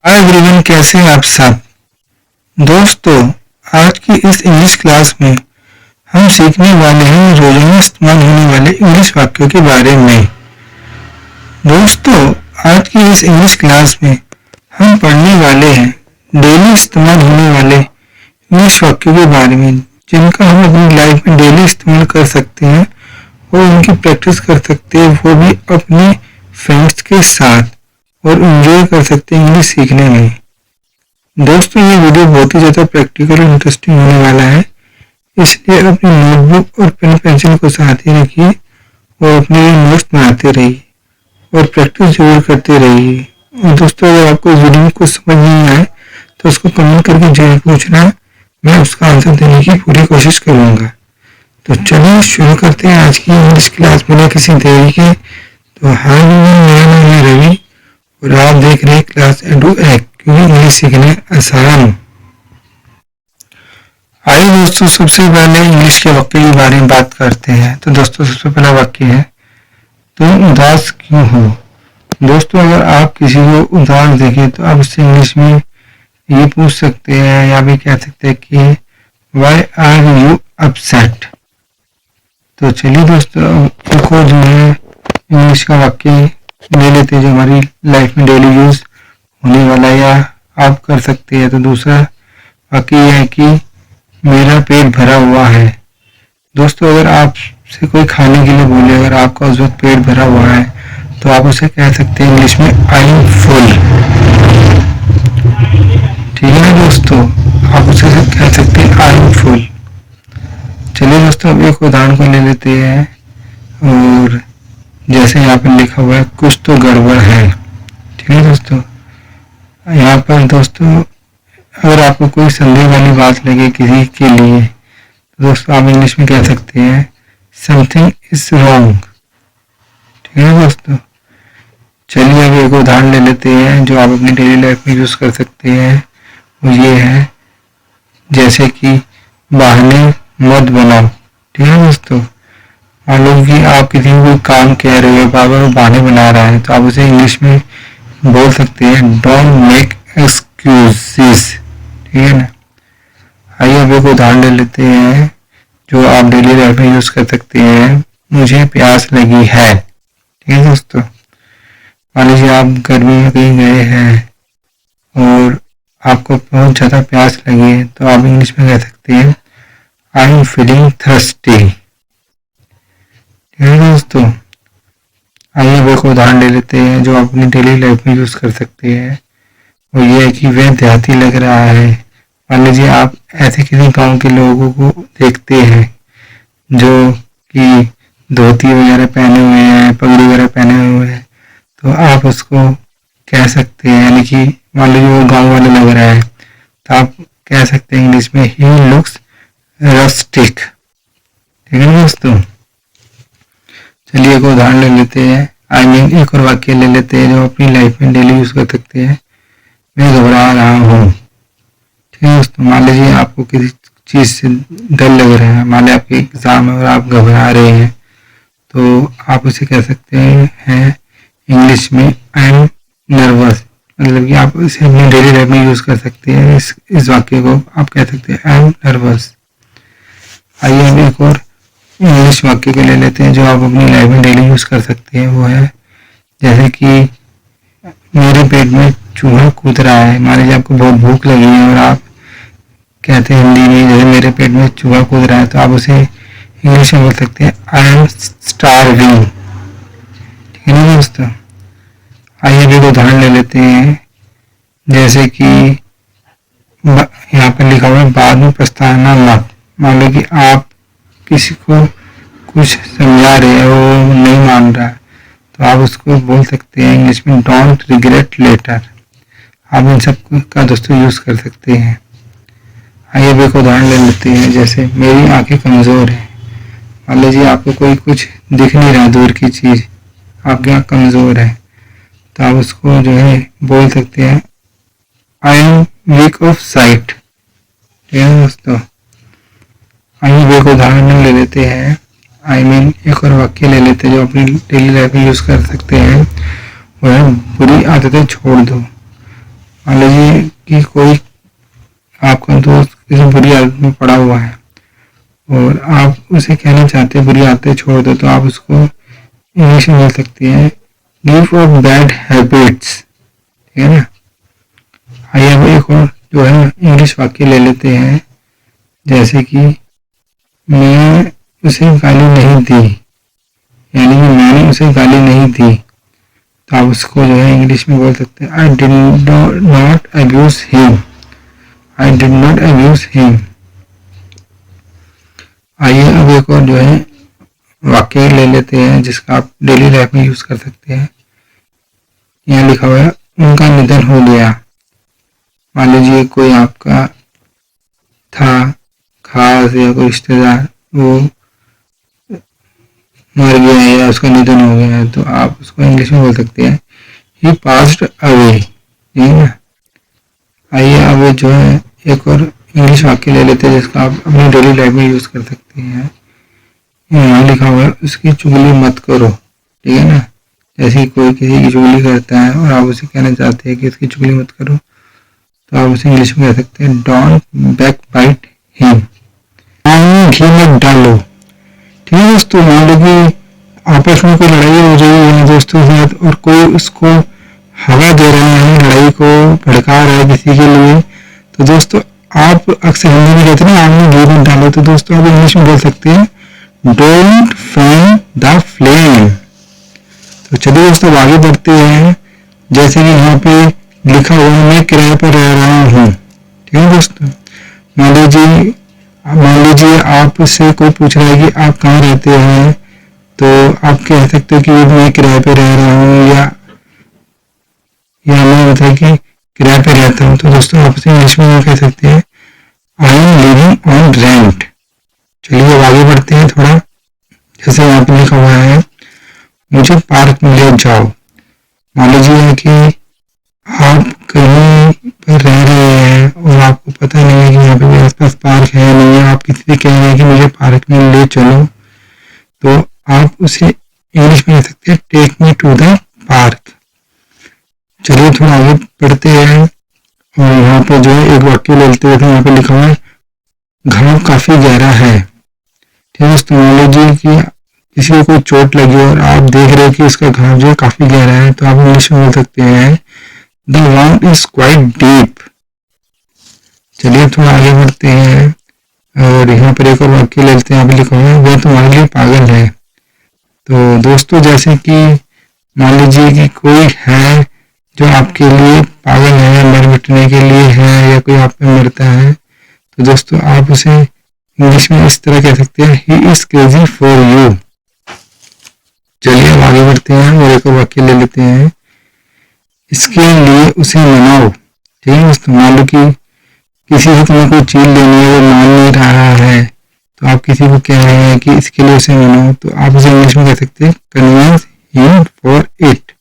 Hi everyone, कैसे हैं आप सब। दोस्तों, आज की इस इंग्लिश क्लास में हम सीखने वाले हैं रोजाना इस्तेमाल होने वाले इंग्लिश वाक्यों के बारे में। दोस्तों, आज की इस इंग्लिश क्लास में हम पढ़ने वाले हैं डेली इस्तेमाल होने वाले इंग्लिश वाक्यों के बारे में, जिनका हम अपनी लाइफ में डेली इस्तेमाल कर सकते हैं और उनकी प्रैक्टिस कर सकते हैं, वो भी अपने फ्रेंड्स के साथ, और एंजॉय कर सकते हैं इंग्लिश सीखने में। दोस्तों, ये वीडियो बहुत ही ज़्यादा प्रैक्टिकल और इंटरेस्टिंग होने वाला है, इसलिए अपनी नोटबुक और पेन पेंसिल को साथ ही रखिए और अपने लिए नोट्स बनाते रहिए और प्रैक्टिस जरूर करते रहिए। और दोस्तों, अगर आपको इस वीडियो में कुछ समझ नहीं आए तो उसको कमेंट करके जरूर पूछना, मैं उसका आंसर देने की पूरी कोशिश करूँगा। तो चलिए शुरू करते हैं आज की इंग्लिश क्लास बिना किसी देरी के। तो हाय एवरीवन, मेरा नाम है रवि और आप देख रहे हैं क्लास एडू एक्ट, क्योंकि इंग्लिश सीखना आसान। आइए दोस्तों, सबसे पहले इंग्लिश के वाक्य के बारे में बात करते हैं। तो दोस्तों, सबसे पहला वाक्य है, तुम उदास क्यों हो। दोस्तों, अगर आप किसी को उदास देखें तो आप उससे इंग्लिश में ये पूछ सकते हैं या भी कह सकते हैं कि वाई आर यू अपसेट। तो चलिए दोस्तों, एक और जो है इंग्लिश का वाक्य ले लेते हैं जो हमारी लाइफ में डेली यूज होने वाला है या आप कर सकते हैं। तो दूसरा वाक्य यह है कि मेरा पेट भरा हुआ है। दोस्तों, अगर आपसे कोई खाने के लिए बोले, अगर आपका उस वक्त पेट भरा हुआ है तो आप उसे कह सकते हैं इंग्लिश में आई एम फुल। ठीक है दोस्तों, आप उसे कह सकते हैं आई एम फुल। चलिए दोस्तों, अब एक उदाहरण को ले लेते हैं, और जैसे यहाँ पर लिखा हुआ है, कुछ तो गड़बड़ है। ठीक है दोस्तों, यहाँ पर दोस्तों अगर आपको कोई संदेह वाली बात लगे किसी के लिए तो दोस्तों आप इंग्लिश में कह सकते हैं समथिंग इज रॉन्ग। ठीक है दोस्तों, चलिए अब एक उदाहरण ले लेते हैं जो आप अपनी डेली लाइफ में यूज कर सकते हैं। वो ये है, जैसे कि बहाने मत बनाओ। ठीक है दोस्तों, मान लो कि आप किसी को कोई काम कह रहे हो, बार बार वो बहाने बना रहा है, तो आप उसे इंग्लिश में बोल सकते हैं डोंट मेक एक्सक्यूजेस। ठीक है ना। आइए अब एक उदाहरण ले लेते हैं जो आप डेली लाइफ में यूज कर सकते हैं, मुझे प्यास लगी है। ठीक है दोस्तों, मान लीजिए आप गर्मी में कहीं गए हैं और आपको बहुत ज़्यादा प्यास लगी है, तो आप इंग्लिश में कह सकते हैं आई एम फीलिंग थर्स्टी। ठीक है दोस्तों, आइए अब एक उदाहरण ले लेते हैं जो आप अपनी डेली लाइफ में यूज कर सकते हैं। वो ये है कि वह देहाती लग रहा है। मान लीजिए आप ऐसे किसी गांव के लोगों को देखते हैं जो कि धोती वगैरह पहने हुए हैं, पगड़ी वगैरह पहने हुए हैं, तो आप उसको कह सकते हैं, यानी कि मान लीजिए वो गांव वाला लग रहा है तो आप कह सकते हैं इंग्लिश में ही लुक्स रस्टिक। ठीक है दोस्तों, चलिए एक उदाहरण ले लेते हैं, एक और वाक्य ले लेते हैं जो अपनी लाइफ में डेली यूज कर सकते हैं, मैं घबरा रहा हूँ। ठीक है दोस्तों, मान लीजिए आपको किसी चीज़ से डर लग रहा है, मान लीजिए आपके एग्जाम है और आप घबरा रहे हैं, तो आप उसे कह सकते हैं इंग्लिश में आई एम नर्वस। मतलब कि आप इसे अपनी डेली लाइफ में यूज कर सकते हैं, इस वाक्य को आप कह सकते हैं आई एम नर्वस। आइए हम एक और इंग्लिश वाक्य को ले लेते हैं जो आप अपनी लाइफ में डेली यूज कर सकते हैं। वो है, जैसे कि मेरे पेट में चूहा कूद रहा है। मान लीजिए आपको बहुत भूख लगी है और आप कहते हैं हिंदी में जैसे मेरे पेट में चूहा कूद रहा है, तो आप उसे इंग्लिश में बोल सकते हैं आई एम स्टार्विंग। ठीक है ना दोस्तों, आइए भी एक उदाहरण ले लेते हैं, जैसे कि यहाँ पर लिखा हुआ है बाद में पछताना मत। मान लो कि आप किसी को कुछ समझा रहे हैं, वो नहीं मान रहा, तो आप उसको बोल सकते हैं इंग्लिश में डोंट रिग्रेट लेटर। आप इन सब का दोस्तों यूज कर सकते हैं। आइए अब एक उदाहरण ले लेते हैं, जैसे मेरी आंखें कमज़ोर हैं। मान लीजिए आपको कोई कुछ दिख नहीं रहा, दूर की चीज़, आपकी आँख कमज़ोर है, तो आप उसको जो है बोल सकते हैं I am weak of site. ठीक है दोस्तों, आइए एक उदाहरण ले लेते हैं, एक और वाक्य ले लेते हैं जो अपनी डेली लाइफ में यूज कर सकते हैं। वह बुरी आदतें छोड़ दो। मान लीजिए कि कोई आपका दोस्त किसी बुरी आदत में पड़ा हुआ है और आप उसे कहना चाहते हैं बुरी आदतें छोड़ दो, तो आप उसको इंग्लिश में बोल सकते हैं लीव ऑफ बैड हैबिट्स। ठीक है ना। आइए अब एक और जो है इंग्लिश वाक्य ले लेते हैं, जैसे कि मैं उसे गाली नहीं दी, यानी कि मैंने उसे गाली नहीं दी, तो आप उसको जो है इंग्लिश में बोल सकते हैं I did not abuse him, I did not abuse him. आइए अब एक और जो है वाक्य ले लेते हैं जिसका आप डेली लाइफ में यूज कर सकते हैं। यहाँ लिखा हुआ है उनका निधन हो गया। मान लीजिए कोई आपका था खास या कोई रिश्तेदार, वो मर गया है या उसका निधन हो गया है, तो आप उसको इंग्लिश में बोल सकते हैं ही पास्ड अवे। ठीक है ना। आइए अब जो है एक और इंग्लिश वाक्य ले लेते हैं जिसका आप अपनी डेली लाइफ में यूज कर सकते हैं। यहाँ लिखा हुआ है उसकी चुगली मत करो। ठीक है ना। जैसे कोई किसी की चुगली करता है और आप उसे कहना चाहते हैं कि उसकी चुगली मत करो, तो आप उसे इंग्लिश में कह सकते हैं डोंट बैक बाइट हिम, घी मत डालो। ठीक है दोस्तों, मान लो कि आपस में कोई लड़ाई हो रही है दोस्तों के साथ और कोई उसको हवा दे रहा है, लड़ाई को भड़का रहा है किसी के लिए, तो दोस्तों आप अक्सर हिंदी में कहते हैं ना आग में घी मत डालो, तो दोस्तों आप इंग्लिश में बोल सकते हैं डोंट फैन द फ्लेम। तो चलिए दोस्तों आगे बढ़ते हैं। जैसे कि यहाँ पे लिखा हुआ है मैं किराए पर रह रहा हूँ। ठीक है दोस्तों, मान लीजिए आपसे कोई पूछ रहा है कि आप कहाँ रहते हैं, तो आप कह सकते हो कि मैं किराए पे रह रहा हूँ, या मैं मतलब कि किराए पे रहता हूँ। तो दोस्तों आप उसे इंग्लिश में कह सकते हैं I am living on rent. चलिए अब आगे बढ़ते हैं थोड़ा। जैसे यहाँ पे लिखा हुआ है मुझे पार्क में ले जाओ। मान लीजिए कि आप कहीं पर रह रहे हैं और आपको पता नहीं है कि यहाँ पे आसपास पार्क है नहीं है, आप किसी से कह रहे हैं कि मुझे पार्क में ले चलो, तो आप उसे इंग्लिश में कह सकते हैं take me to the park. चलिए थोड़ा आगे बढ़ते हैं और यहाँ पे जो है एक वाक्य ले लेते हैं। यहाँ पे लिखा हुआ है घाव काफी गहरा है। ठीक है दोस्तों, मान लीजिए कि किसी को कोई चोट लगी और आप देख रहे हो कि उसका घाव जो है काफी गहरा है, तो आप इंग्लिश में बोल सकते हैं the wound is quite deep. चलिए थोड़ा आगे बढ़ते हैं और यहाँ पर एक और वाक्य ले लेते हैं। यहाँ पे लिखा हुआ है वह तुम्हारे लिए पागल है। तो दोस्तों जैसे कि मान लीजिए कि कोई है जो आपके लिए पागल है, मर मिटने के लिए है, या कोई आप पे मरता है, तो दोस्तों आप उसे इंग्लिश में इस तरह कह सकते हैं he is crazy for you. चलिए अब आगे बढ़ते हैं और एक और वाक्य ले लेते हैं इसके लिए उसे मनाओ। ठीक है दोस्तों, मान लो कि किसी से तुम्हें कोई चीज लेनी है, वो मान नहीं रहा है, तो आप किसी को कह रहे हैं कि इसके लिए उसे मनाओ, तो आप उसे इंग्लिश में कह सकते हैं कन्विंस हिम फॉर इट।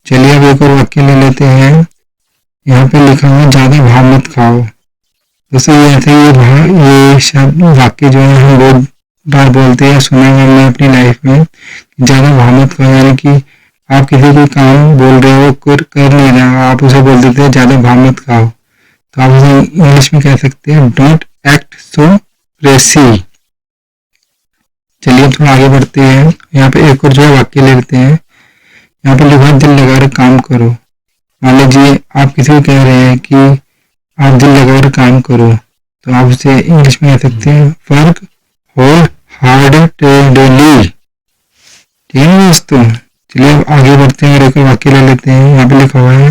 चलिए अब एक और वाक्य ले लेते हैं। यहाँ पे लिखा हुआ ज्यादा भाव मत खाओ। दोस्तों ये ऐसे ये शब्द वाक्य जो है हम बहुत बार बोलते हैं, सुना है हमने अपनी लाइफ में, ज्यादा भाव मत खाओ, यानी कि आप किसी को काम बोल रहे हो कर नहीं रहा, आप उसे बोल देते हैं ज्यादा भाव मत खाओ, तो आप उसे इंग्लिश में कह सकते हैं डोंट एक्ट सो प्रेसी। चलिए थोड़ा आगे बढ़ते हैं। यहाँ पे एक और जो है वाक्य ले लेते हैं। यहाँ पे लिखा दिल लगाकर काम करो। मान लीजिए आप किसी को कह रहे हैं कि आप दिल लगाकर काम करो, तो आप उसे इंग्लिश में कह सकते हैं वर्क होल हार्टेडली। ठीक है दोस्तों, चलिए अब आगे बढ़ते हैं और एक वाक्य ले लेते हैं। यहाँ पे लिखा हुआ है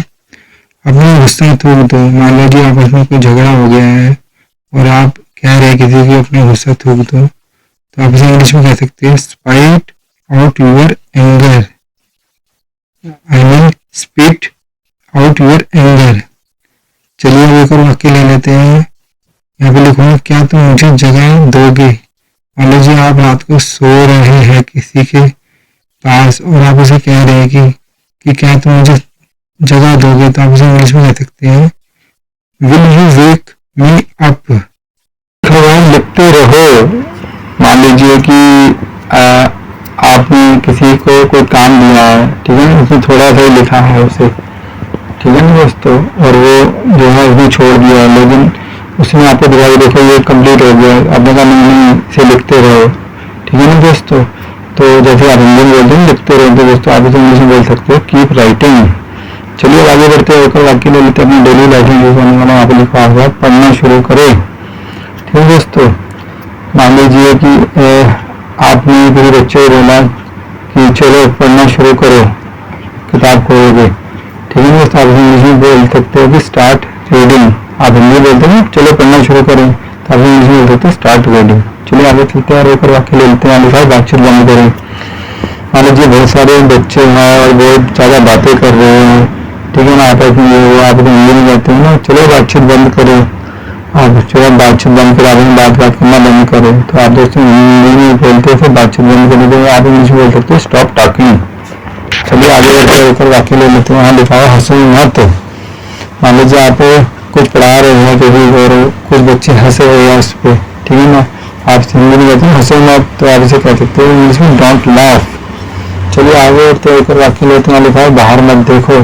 अपना गुस्सा थूक दो। मान लीजिए आपस में कोई झगड़ा हो गया है और आप कह रहे हैं किसी को अपना गुस्सा थूक दो, तो आप इसे इंग्लिश में कह सकते हैं spite out your anger, I mean spit out your anger. चलिए अब एक और वाक्य ले लेते हैं। यहाँ पे लिखा है क्या तुम मुझे जगह दोगे। मान लीजिए आप रात को सो रहे हैं किसी के पास और आप उसे कह रहे हैं कि क्या तुम मुझे जगह दोगे, तो आप उसे इंग्लिश में कह सकते हैं will you wake me up. लिखते रहो। मान लीजिए कि आपने किसी को कोई काम दिया है, ठीक है, उसमें थोड़ा सा लिखा है उसे, ठीक है ना दोस्तों। और वो जो है उसने छोड़ दिया, लेकिन उसने आपको दिखाई, देखो ये कंप्लीट हो गया, आपने कहा नहीं से लिखते रहो, ठीक है ना दोस्तों। तो जैसे आप हिंदी में बोलते हैं लिखते रहो, तो दोस्तों आप इसे इंग्लिश में बोल सकते हो कीप राइटिंग। चलिए आगे बढ़ते होकर वाक्य ले लेते हैं अपनी डेली लाइफ में यूज होने वाला। वहाँ पे लिखा हुआ पढ़ना शुरू करें, ठीक है दोस्तों। मान लीजिए कि आपने किसी बच्चे को बोला कि चलो पढ़ना शुरू करो, किताब खोलोगे, ठीक है दोस्तों। आप इंग्लिश में बोल सकते हो कि स्टार्ट रीडिंग। आप हिंदी बोलते हैं चलो पढ़ना शुरू करें, तो आप इंग्लिश में बोल सकते हो स्टार्ट रीडिंग। चलिए आगे चलते हैं और एक और वाक्य ले लेते हैं। लिखा है बातचीत बंद करें। मान लीजिए बहुत सारे बच्चे हैं और बहुत ज़्यादा बातें कर रहे हैं, ठीक है ना, आपस में वो आप हिंदी में कहते हैं ना चलो बातचीत बंद करो, आप चलो बातचीत बंद करो, आपने बात करना बंद करो, तो आप दोस्तों हिंदी में बोलते हैं फिर बातचीत बंद करो, तो आप इंग्लिश में बोल सकते हो स्टॉप टॉकिंग। चलिए आगे बढ़ते हैं, ऊपर वाक्य ले लेते हैं। वहाँ लिखा है हंसो मत। मान लीजिए आप कुछ पढ़ा रहे हैं किसी को और कुछ बच्चे हंसे हुए हैं उस पर, ठीक है ना, आप हिंदी में कहते हैं हंसो मत, तो आप इसे कह सकते हो इंग्लिश में डोंट लाफ। चलिए आगे बढ़ते हैं, ऊपर वाक्य लेते हैं। लिखा है बाहर मत देखो।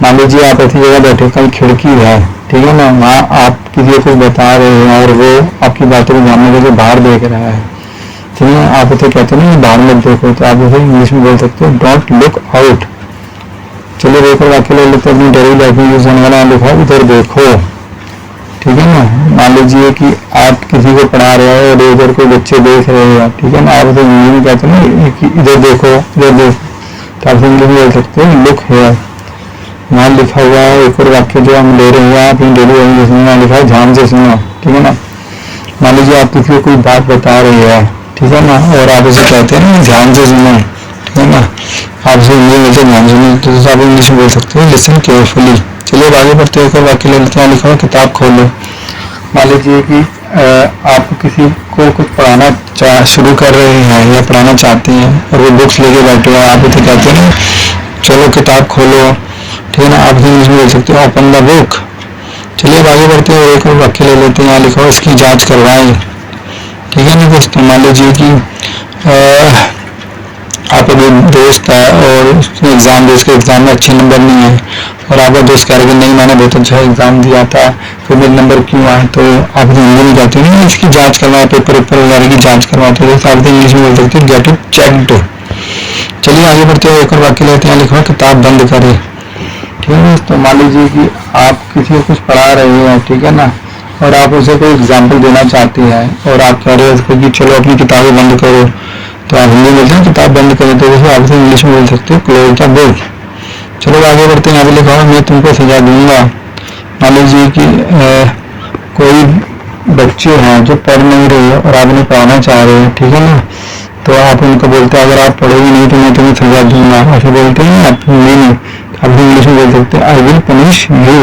मान लीजिए आप ऐसी जगह बैठे, कहीं खिड़की है, ठीक है ना, वहाँ आप किसी को कुछ बता रहे हैं और वो आपकी बातों को जानने के लिए बाहर देख रहा है, ठीक है, आप उसे कहते हैं ना बाहर मत देखो, तो आप उसे इंग्लिश में बोल सकते हो डोंट लुक आउट। चलिए देखो वाक्य ले लेते हैं अपनी डेली लाइफ में यूज होने वाला। लिखा है इधर देखो, ठीक है ना। मान लीजिए कि आप किसी को पढ़ा रहे हो और इधर कोई बच्चे देख रहे हैं, ठीक है ना, आप उसे इंग्लिश में कहते हैं ना इधर देखो इधर देखो, तो आप इंग्लिश में बोल सकते हो लुक हियर। वहाँ लिखा हुआ है एक और वाक्य जो हम ले रहे हैं अपनी डेली लाइफ में, लिखा है ध्यान से सुनो, ठीक है ना। मान लीजिए आप किसी को कोई बात बता रहे हैं, ठीक है ना, और आप उसे कहते हैं ना ध्यान से सुनो, ठीक है ना, आप उसे इंग्लिश में ध्यान सुनो, तो आप इंग्लिश में बोल सकते हो लिसन केयरफुली। चलिए आगे बढ़ते हैं, वाक्य ले लेते हैं। लिखा है किताब खोलो। मान लीजिए कि आप किसी को कुछ पढ़ाना शुरू कर रहे हैं या पढ़ाना चाहते हैं और वो बुक्स लेके बैठे हैं, आप उसे कहते हैं चलो किताब खोलो, ठीक है ना, आप इंग्लिश में बोल सकते हो ओपन द बुक। चलिए आगे बढ़ते हैं और एक और वाक्य ले लेते हैं। यहाँ लिखा हो इसकी जांच करवाएं, ठीक है ना दोस्तों। मान लीजिए कि आप अभी दोस्त है और उसने एग्ज़ाम दे, उसके एग्ज़ाम में अच्छे नंबर नहीं है और आपका दोस्त कह रहा है कि नहीं मैंने बहुत अच्छा एग्ज़ाम दिया था फिर मेरे नंबर क्यों आए, तो आप हिंदी में कहते हैं इसकी जांच करवाएं, पेपर वगैरह की जांच करवाते हो, तो आप इंग्लिश में बोल सकते हो गेट इट चेक्ड। चलिए आगे बढ़ते हैं, एक और वाक्य लेते हैं। लिखा है किताब बंद करें, ठीक है दोस्तों। मान लीजिए कि आप किसी को कुछ पढ़ा रहे हैं, ठीक है ना, और आप उसे कोई एग्जाम्पल देना चाहते हैं और आप कह रहे हैं कि चलो अपनी किताबें बंद करो, तो आप हिंदी बोलते हैं किताब बंद करें, तो जैसे आप इंग्लिश में बोल सकते हो क्लोज द बुक। चलो आगे बढ़ते हैं। यहाँ पे लिखा हुआ मैं तुमको सजा दूंगा। मान लीजिए कि कोई बच्चे हैं जो पढ़ नहीं रहे और आप उन्हें पढ़ाना चाह रहे हैं, ठीक है ना, तो आप उनको बोलते हैं अगर आप पढ़ोगे नहीं तो मैं तुम्हें सजा दूंगा, ऐसे बोलते हैं आप हिंदी में, आप इंग्लिश में बोल सकते हैं आई विल पनिश यू।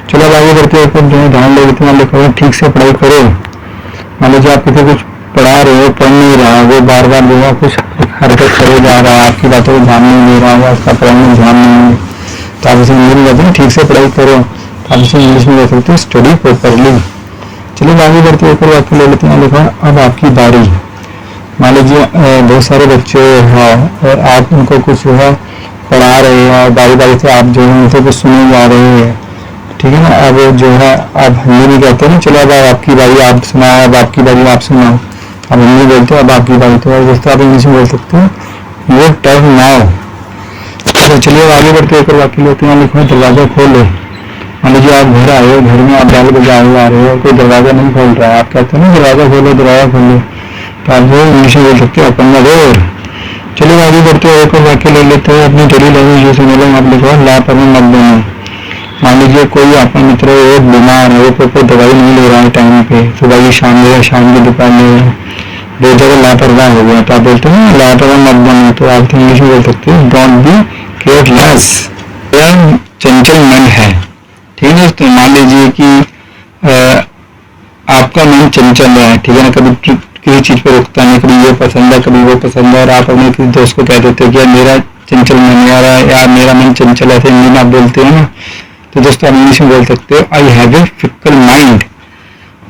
चलो अब आगे बढ़ते हैं, जो ध्यान ले लेते हैं। लिखा हुआ ठीक से पढ़ाई करो। मान लीजिए आप किसी कुछ पढ़ा रहे हो, पढ़ नहीं रहा, वो बार बार जो है कुछ हरकत करे जा रहा है, आपकी बातों को ध्यान नहीं दे रहा है, उसका पढ़ाई में ध्यान नहीं है, तो आप उसे हिंदी में कहते हैं ठीक से पढ़ाई करो, तो आप उसे इंग्लिश में कह सकते हैं स्टडी प्रॉपरली। चलिए आगे बढ़ते ऊपर वाक्य ले लेते हैं। लिखा अब आपकी बारी। मान लीजिए बहुत सारे बच्चे हैं और आप उनको कुछ जो है पढ़ा रहे हैं और बारी बारी से आप जो है उनसे कुछ सुने जा रहे हैं, ठीक है ना। अब जो है आप हिंदी में कहते हैं ना चलो अब आपकी बारी आप सुनाओ, अब आपकी बारी आप सुनाओ, अब हिंदी बोलते हो अब आपकी बारी, तो दोस्तों आप इंग्लिश में बोल सकते हो योर टर्न नाउ। तो चलिए आगे बढ़ते ऊपर वाक्य लेते हैं। लिखो दरवाजा खोलो। मान लीजिए आप घर आए हो, घर में आप बैल बजाए आ रहे हो, कोई दरवाजा नहीं खोल रहा है, आप कहते हैं ना दरवाजा खोलो दरवाजा खोलो, तो आप जो इंग्लिश में बोल सकते हो ओपन द डोर। चलिए आगे बढ़ते हैं, ऊपर वाक्य ले लेते हैं अपनी डेली लैंग्वेज यूज होने लगे। आप लिखो लापरवाही मत बनो। मान लीजिए कोई आपका मित्र वो बीमार है, वो प्रॉपर दवाई नहीं ले रहा है टाइम पे, सुबह की शाम ले रहा है, शाम की दोपहर ले रहा है, बहुत ज़्यादा लापरवाह हो गया, तो आप बोलते हैं लापरवाह मत बनो, तो आप इंग्लिश में बोल सकते हैं डोंट बी केयरलेस। यह चंचल मन है, ठीक है दोस्तों। मान लीजिए कि आपका मन चंचल है, ठीक है ना, कभी किसी चीज़ पर रुकता नहीं, कभी ये पसंद है कभी वो पसंद है, और आप अपने किसी दोस्त को कह देते हो कि यार मेरा चंचल मन यार मेरा मन चंचल है, हिंदी में आप बोलते हैं ना, तो दोस्तों आप इंग्लिश में बोल सकते हो I have a fickle mind.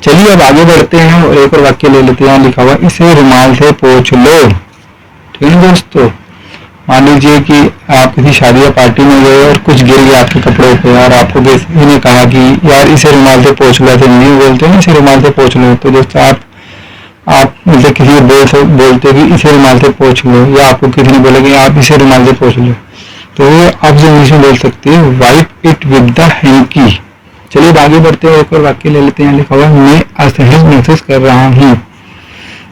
चलिए अब आगे बढ़ते हैं और एक और वाक्य ले लेते हैं। लिखा हुआ इसे रुमाल से पोंछ लो, ठीक है दोस्तों। मान लीजिए कि आप किसी शादी या पार्टी में गए और कुछ गिर गया आपके कपड़ों पे और आपको किसी ने कहा कि यार इसे रुमाल से पोंछ लो, ऐसे हिंदी में बोलते हैं ना, इसे रुमाल से पोंछ लो। तो दोस्तों आप मतलब किसी को बोलते कि इसे रुमाल से पोंछ लो, या आपको किसी ने बोला कि आप इसे रुमाल से पोंछ लो, तो आप जो इंग्लिश में बोल सकते हैं wipe it with the hanky. चलिए आगे बढ़ते हैं, एक और वाक्य ले लेते हैं। लिखा हुआ मैं असहज महसूस कर रहा हूँ।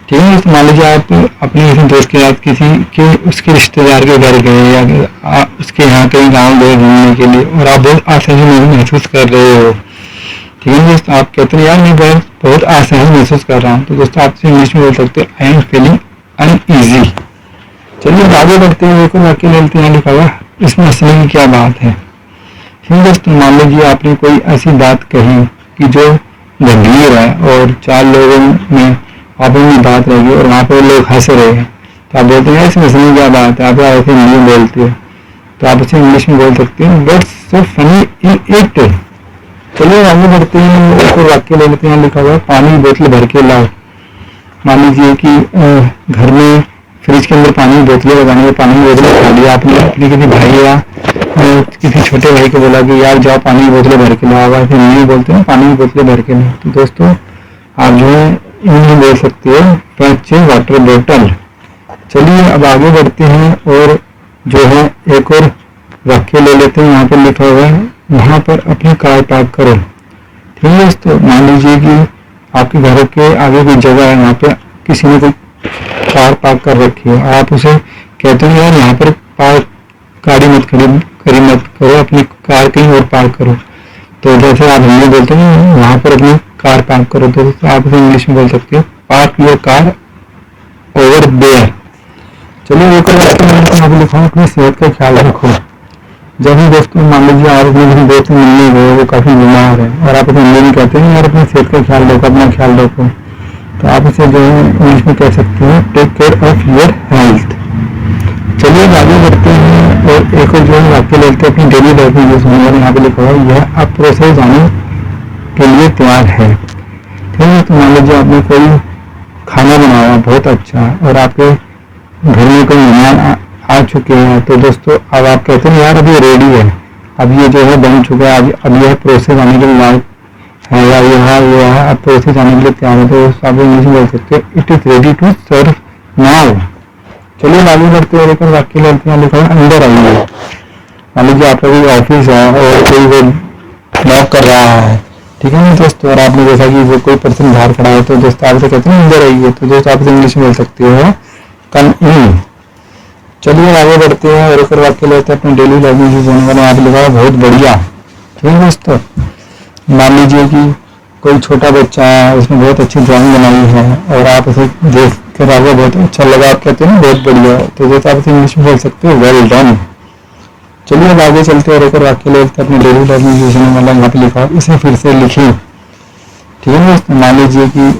ठीक है, तो मान लीजिए आप अपने किसी दोस्त के साथ किसी के उसके रिश्तेदार के घर गए या उसके यहाँ कहीं गाँव गए घूमने के लिए और आप बहुत असहज महसूस कर रहे हो। ठीक है दोस्तों, आप कहते हैं यार मैं बहुत असहज महसूस कर रहा हूँ, तो दोस्तों आपसे इंग्लिश में बोल सकते हैं आई एम फीलिंग अनईजी। चलिए आगे बढ़ते हैं, एक और वाक्य ले लेते हैं। लिखा हुआ इसमें हंसने की क्या बात है। ठीक है दोस्तों, मान लीजिए आपने कोई ऐसी बात कही कि जो गंभीर है और 4 लोगों में आपस में बात रहेगी और वहाँ पर लोग हंस रहे हैं, तो आप बोलते हैं इसमें हंसने की क्या बात है। आप ऐसे हिंदी में बोलते हो तो आप इसे इंग्लिश में बोल सकते हैं what's so funny in it. चलिए आगे बढ़ते हैं, एक और वाक्य ले लेते हैं। लिखा हुआ पानी की बोतल भर के लाओ। मान लीजिए कि घर में फ्रिज के अंदर पानी की बोतलें लगाने में पानी की बोतलें खाली, आपने अपने किसी भाई या किसी छोटे भाई को बोला कि यार जाओ पानी की बोतलें भर के लाओ, ऐसे नहीं बोलते हैं पानी की बोतलें भर के लाओ। तो दोस्तों आप जो है इंग्लिश बोल सकते हो फेच वाटर बोतल। चलिए अब आगे बढ़ते हैं और जो है एक और वाक्य ले लेते हैं। यहाँ पर लिखा हुआ है वहाँ पर अपनी कार पार्क करो। ठीक है दोस्तों, मान लीजिए कि आपके घर के आगे कोई जगह है, वहाँ पे किसी ने कोई कार पार्क कर रखी है, आप उसे कहते हो यार यहाँ पर गाड़ी मत करो, अपनी कार कहीं और पार्क करो। तो जैसे आप हिंदी बोलते हैं वहाँ पर अपनी कार पार्क करो, तो आप उसे इंग्लिश में बोल सकते हो park your car over there. चलिए एक और बात लिखा हूँ अपनी सेहत का ख्याल रखो। जैसे दोस्तों मान लीजिए आप अपने किसी दोस्त से मिलने गए, वो काफ़ी बीमार है और आप अपने हिंदी में कहते हैं यार अपनी सेहत का ख्याल रखो, अपना ख्याल रखो, तो आप इसे जो है इंग्लिश में कह सकते हैं take care of your health. चलिए आगे बढ़ते हैं और एक और जो है वाक्य लेते हैं अपनी डेली लाइफ में यूज होने वाले। यहाँ पे लिखा हुआ है यह अब प्रोसेस जाने के लिए तैयार है। ठीक है, तो मान लीजिए आपने कोई खाना बनाया बहुत अच्छा और आपके घर में कोई मेहमान आ चुके हैं, तो दोस्तों अब आप कहते हैं यार अभी रेडी है, अब ये जो है बन चुका है, अब यह प्रोसेस आने के लिए लायक है या यह अब प्रोसेस आने के लिए तैयार है, तो आप इंग्लिश में बोल सकते हैं it is ready to serve now. चलिए आगे बढ़ते हैं, लेकिन वाक्य लेते हैं। लिखा है अंदर आइए। मान लीजिए आपका कोई ऑफिस है और कोई वो नॉक कर रहा है, ठीक है ना दोस्तों, और आपने देखा कि वो कोई पर्सन बाहर खड़ा है, तो दोस्तों आपसे कहते हैं अंदर आइए, तो दोस्तों आप इंग्लिश में बोल सकते हो कम इन। चलिए आगे बढ़ते हैं और एक वाक्य लेते हैं अपने डेली लाइफ में यूज होने वाले। आप लिखा है बहुत बढ़िया। ठीक है दोस्तों, मान लीजिए कि कोई छोटा बच्चा है, उसने बहुत अच्छी ड्राइंग बनाई है और आप उसे देख कर आपको बहुत अच्छा लगा, आप कहते हैं ना बहुत बढ़िया, तो दोस्तों आप इसे इंग्लिश में बोल सकते हो वेल डन। चलिए अब आगे चलते हैं और एक वाक्य लेते हैं अपने डेली लाइफ में यूज होने वाला। यहाँ पे लिखा है इसे फिर से लिखिए। ठीक है दोस्तों, मान लीजिए कि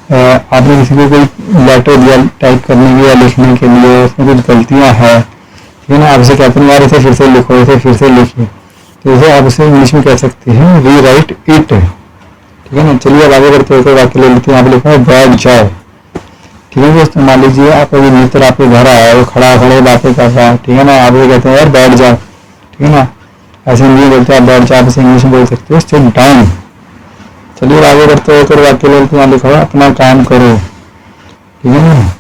आपने किसी को कोई लेटर दिया टाइप करने के या लिखने के लिए, उसमें कुछ गलतियां हैं, ठीक है ना, आप इसे कहते हैं यार इसे फिर से लिखो, इसे फिर से लिखिए, तो इसे आप इसे इंग्लिश में कह सकते हैं री राइट इट। ठीक है ना, चलिए अब आगे बढ़ते हुए वाक्य ले लेते हैं। यहाँ पे लिखा है बैठ जाओ। ठीक है दोस्तों, मान लीजिए आपका कोई मित्र आपके घर आया, वो खड़े बातें कर रहा है, ठीक है ना, आप ये कहते हैं यार बैठ जाओ, ठीक है ना, ऐसे हिंदी बोलते हैं आप बैठ जाओ, आप इसे इंग्लिश में बोल सकते हो सिट डाउन। चलिए आगे बढ़ते हुए एक वाक्य लेते हैं। लिखा है अपना काम करो। ठीक है ना,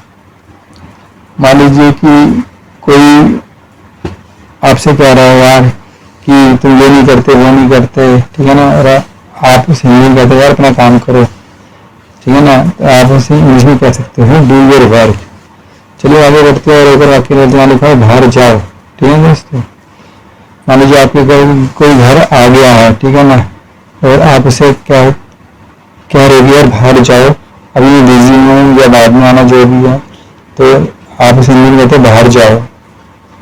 मान लीजिए कि कोई आपसे कह रहा है यार कि तुम ये नहीं करते वो नहीं करते, ठीक है ना, और आप उसे हिंदी में कहते हैं यार अपना काम करो। ठीक है ना, आप उसे इंग्लिश में कह सकते हो डू योर वर्क। चलिए आगे बढ़ते हैं और एक वाक्य लेते हैं। लिखा है बाहर जाओ। ठीक है दोस्तों, मान लीजिए आपके कोई घर आ गया है, ठीक है ना, और आप उसे कह रहे यार बाहर जाओ, अभी मैं बिजी हूँ या बाद में आना जो भी है, तो आप उसे इंग्लिश में कहते हैं बाहर जाओ,